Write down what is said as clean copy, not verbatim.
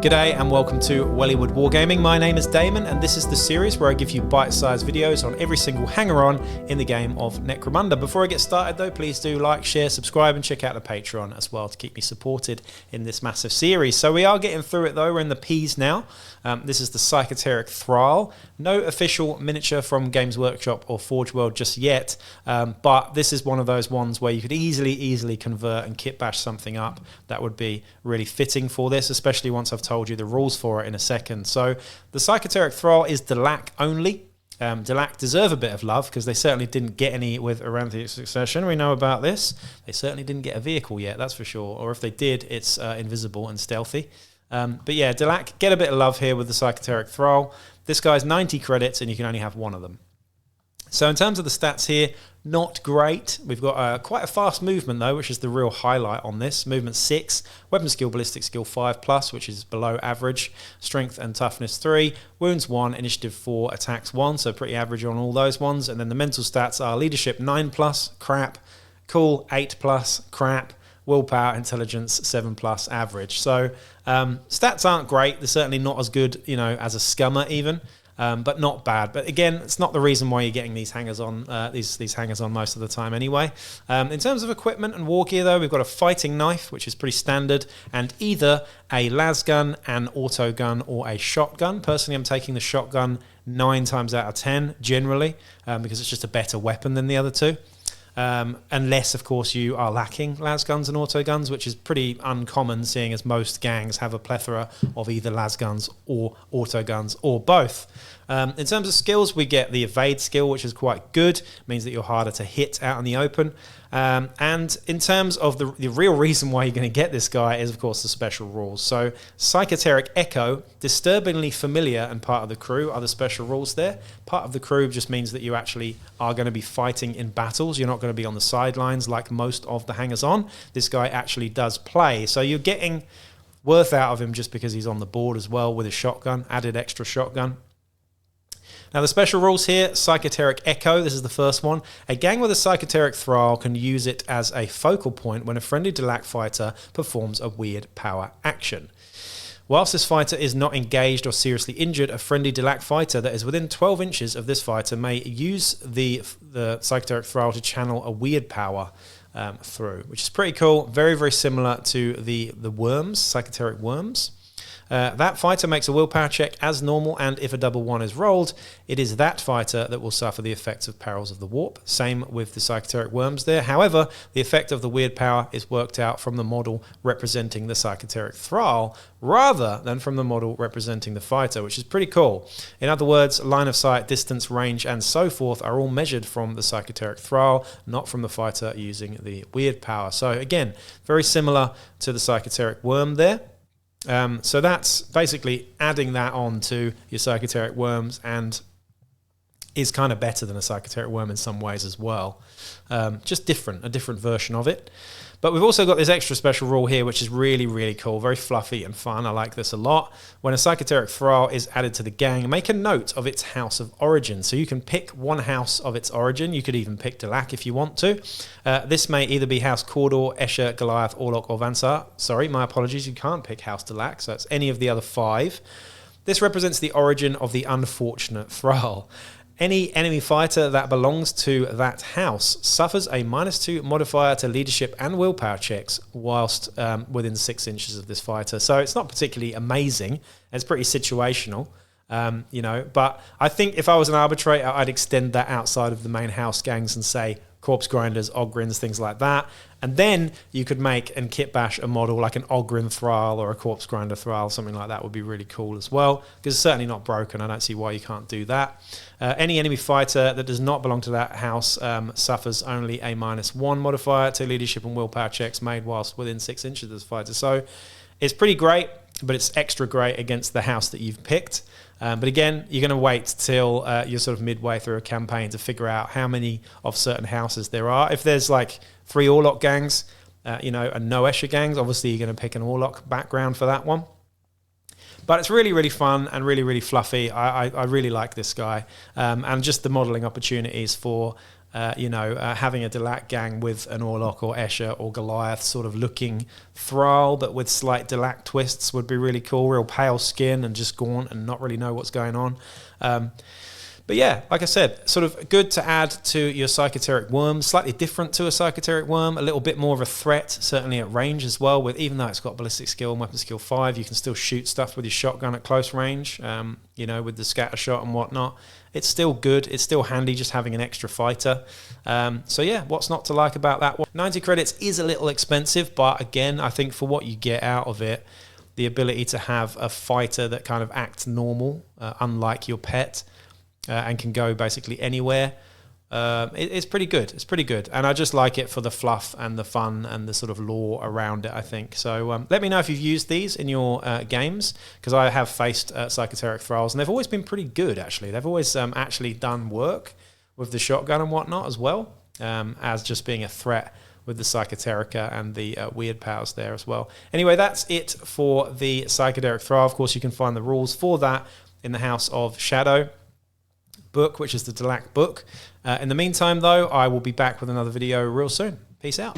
G'day and welcome to Wellywood Wargaming. My name is Damon and this is the series where I give you bite-sized videos on every single hanger-on in the game of Necromunda. Before I get started though, please do like, share, subscribe and check out the Patreon as well to keep me supported in this massive series. So we are getting through it though, we're in the P's now. This is the Psychoteric Thrall. No official miniature from Games Workshop or Forge World just yet, but this is one of those ones where you could easily convert and kit bash something up that would be really fitting for this, especially once I've told you the rules for it in a second. So the Psychoteric Thrall is Delaque only. Delaque deserve a bit of love because they certainly didn't get any with Aranthian Succession. We know about this. They certainly didn't get a vehicle yet, that's for sure. Or if they did, it's invisible and stealthy. But yeah, Delaque, get a bit of love here with the Psychoteric Thrall. This guy's 90 credits and you can only have one of them. So in terms of the stats here, not great. We've got quite a fast movement though, which is the real highlight on this. Movement 6, weapon skill, ballistic skill 5+, which is below average. Strength and toughness 3, wounds 1, initiative 4, attacks 1, so pretty average on all those ones. And then the mental stats are leadership 9+, crap. Cool 8+, crap. Willpower, intelligence 7+, average. So stats aren't great. They're certainly not as good, you know, as a scummer even. But not bad. But again, it's not the reason why you're getting these hangers on, these hangers on most of the time anyway. In terms of equipment and war gear though, we've got a fighting knife, which is pretty standard, and either a las gun, an auto gun, or a shotgun. Personally, I'm taking the shotgun 9 times out of 10 generally, because it's just a better weapon than the other two. Unless, of course, you are lacking las guns and auto guns, which is pretty uncommon, seeing as most gangs have a plethora of either las guns or auto guns or both. In terms of skills, we get the evade skill, which is quite good. It means that you're harder to hit out in the open. And in terms of the real reason why you're going to get this guy is, of course, the special rules. So Psychoteric Echo, disturbingly familiar and part of the crew are the special rules there. Part of the crew just means that you actually are going to be fighting in battles. You're not going to be on the sidelines like most of the hangers-on. This guy actually does play. So you're getting worth out of him just because he's on the board as well with a shotgun, added extra shotgun. Now the special rules here, Psychoteric Echo, this is the first one. A gang with a Psychoteric Thrall can use it as a focal point when a friendly Delaque fighter performs a weird power action. Whilst this fighter is not engaged or seriously injured, a friendly Delaque fighter that is within 12 inches of this fighter may use the Psychoteric Thrall to channel a weird power through, which is pretty cool. Very similar to the worms, Psychoteric Worms. That fighter makes a willpower check as normal, and if a double 1 is rolled, it is that fighter that will suffer the effects of Perils of the Warp. Same with the Psychoteric Worms there. However, the effect of the weird power is worked out from the model representing the Psychoteric Thrall rather than from the model representing the fighter, which is pretty cool. In other words, line of sight, distance, range, and so forth are all measured from the Psychoteric Thrall, not from the fighter using the weird power. So again, very similar to the Psychoteric Worm there. So that's basically adding that on to your Psychoteric Worms and is kind of better than a Psychoteric Worm in some ways as well. Just a different version of it. But we've also got this extra special rule here, which is really cool, very fluffy and fun. I like this a lot. When a Psychoteric Thrall is added to the gang, make a note of its house of origin. So you can pick one house of its origin. You could even pick Delaque if you want to. This may either be House Cawdor, Escher, Goliath, Orlok, or Vansar. Sorry, my apologies, you can't pick House Delaque, so it's any of the other 5. This represents the origin of the unfortunate Thrall. Any enemy fighter that belongs to that house suffers a -2 modifier to leadership and willpower checks whilst within 6 inches of this fighter. So it's not particularly amazing. It's pretty situational, you know. But I think if I was an arbitrator, I'd extend that outside of the main house gangs and say Corpse Grinders, Ogryns, things like that. And then you could make and kit bash a model like an Ogryn Thrall or a Corpse Grinder Thrall, something like that would be really cool as well, because it's certainly not broken. I don't see why you can't do that. Any enemy fighter that does not belong to that house suffers only a -1 modifier to leadership and willpower checks made whilst within 6 inches of this fighter. So it's pretty great, but it's extra great against the house that you've picked. But again, you're going to wait till you're sort of midway through a campaign to figure out how many of certain houses there are. If there's like 3 Orlok gangs, you know, and no Escher gangs, obviously you're going to pick an Orlok background for that one. But it's really fun and really fluffy. I really like this guy. And just the modelling opportunities for having a Delaque gang with an Orlok or Escher or Goliath sort of looking Thrall, but with slight Delaque twists would be really cool. Real pale skin and just gaunt and not really know what's going on. But yeah, like I said, sort of good to add to your Psychoteric Worm. Slightly different to a Psychoteric Worm, a little bit more of a threat, certainly at range as well. Even though it's got ballistic skill and weapon skill 5, you can still shoot stuff with your shotgun at close range, with the scatter shot and whatnot. It's still good. It's still handy just having an extra fighter. So yeah, what's not to like about that one? 90 credits is a little expensive, but again, I think for what you get out of it, the ability to have a fighter that kind of acts normal, unlike your pet, and can go basically anywhere. It's pretty good. It's pretty good. And I just like it for the fluff and the fun and the sort of lore around it, I think. So let me know if you've used these in your games, because I have faced Psychoteric Thralls, and they've always been pretty good, actually. They've always actually done work with the shotgun and whatnot as well, as just being a threat with the Psychoterica and the weird powers there as well. Anyway, that's it for the Psychoteric Thrall. Of course, you can find the rules for that in the House of Shadow book, which is the Delaque book. In the meantime, though, I will be back with another video real soon. Peace out.